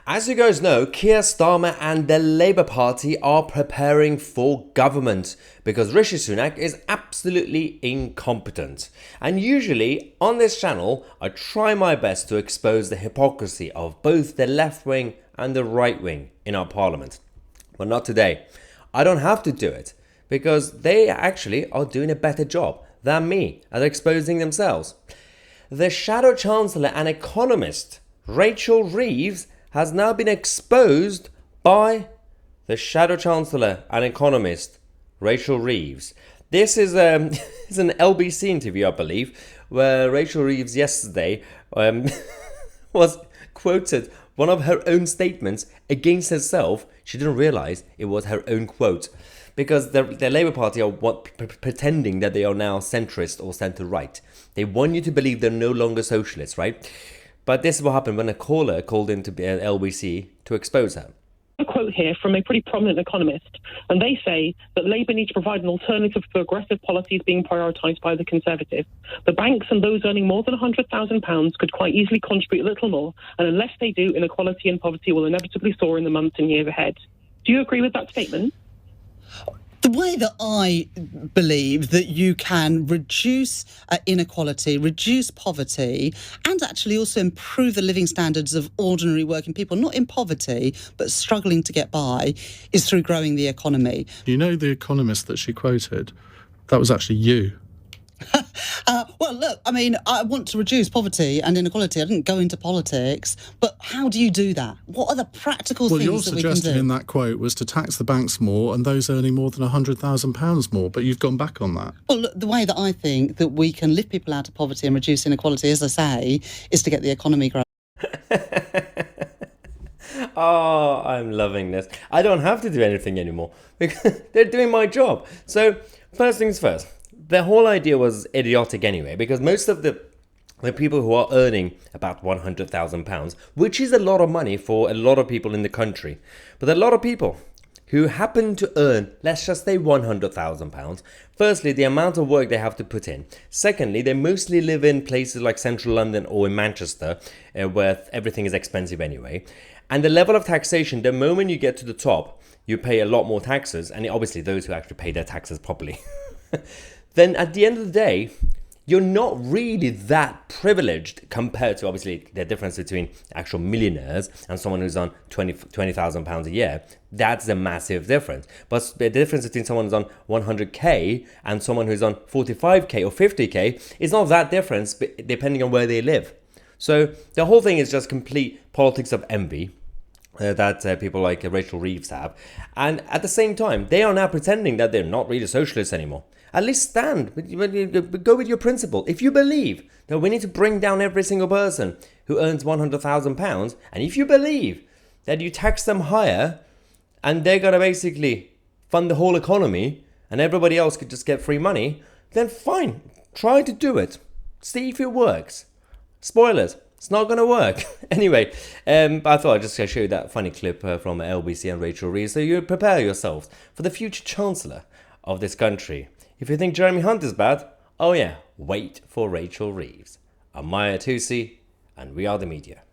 As you guys know, Keir Starmer and the Labour Party are preparing for government because Rishi Sunak is absolutely incompetent. And usually on this channel, I try my best to expose the hypocrisy of both the left wing and the right wing in our parliament. But not today. I don't have to do it because they actually are doing a better job than me at exposing themselves. The Shadow Chancellor and economist Rachel Reeves has now been exposed by the Shadow Chancellor and economist Rachel Reeves. This is is an LBC interview, I believe, where Rachel Reeves yesterday was quoted one of her own statements against herself. She didn't realise it was her own quote because the Labour Party are pretending that they are now centrist or centre-right. They want you to believe they're no longer socialists, right? But this is what happened when a caller called into LBC to expose her. A quote here from a pretty prominent economist, and they say that Labour need to provide an alternative for aggressive policies being prioritised by the Conservative. The banks and those earning more than £100,000 could quite easily contribute a little more, and unless they do, inequality and poverty will inevitably soar in the months and years ahead. Do you agree with that statement? The way that I believe that you can reduce inequality, reduce poverty, and actually also improve the living standards of ordinary working people, not in poverty, but struggling to get by, is through growing the economy. You know the economist that she quoted? That was actually you. Well, look, I mean, I want to reduce poverty and inequality. I didn't go into politics, but how do you do that? What are the practical things that we can do? Well, your suggestion in that quote was to tax the banks more and those earning more than £100,000 more, but you've gone back on that. Well, look, the way that I think that we can lift people out of poverty and reduce inequality, as I say, is to get the economy growing. Oh, I'm loving this. I don't have to do anything anymore because they're doing my job. So, first things first. The whole idea was idiotic anyway, because most of the people who are earning about £100,000, which is a lot of money for a lot of people in the country, but a lot of people who happen to earn, let's just say £100,000, firstly, the amount of work they have to put in. Secondly, they mostly live in places like central London or in Manchester, where everything is expensive anyway. And the level of taxation, the moment you get to the top, you pay a lot more taxes, and obviously those who actually pay their taxes properly. Then at the end of the day, you're not really that privileged compared to obviously the difference between actual millionaires and someone who's on £20,000 a year. That's a massive difference. But the difference between someone who's on 100k and someone who's on 45k or 50k is not that difference depending on where they live. So the whole thing is just complete politics of envy that people like Rachel Reeves have. And at the same time, they are now pretending that they're not really socialists anymore. At least stand, go with your principle. If you believe that we need to bring down every single person who earns £100,000, and if you believe that you tax them higher and they're going to basically fund the whole economy and everybody else could just get free money, then fine, try to do it. See if it works. Spoilers, it's not going to work. Anyway, I thought I'd just show you that funny clip from LBC and Rachel Reeves so you prepare yourselves for the future Chancellor of this country. If you think Jeremy Hunt is bad, oh yeah, wait for Rachel Reeves. I'm Tousi, and we are the media.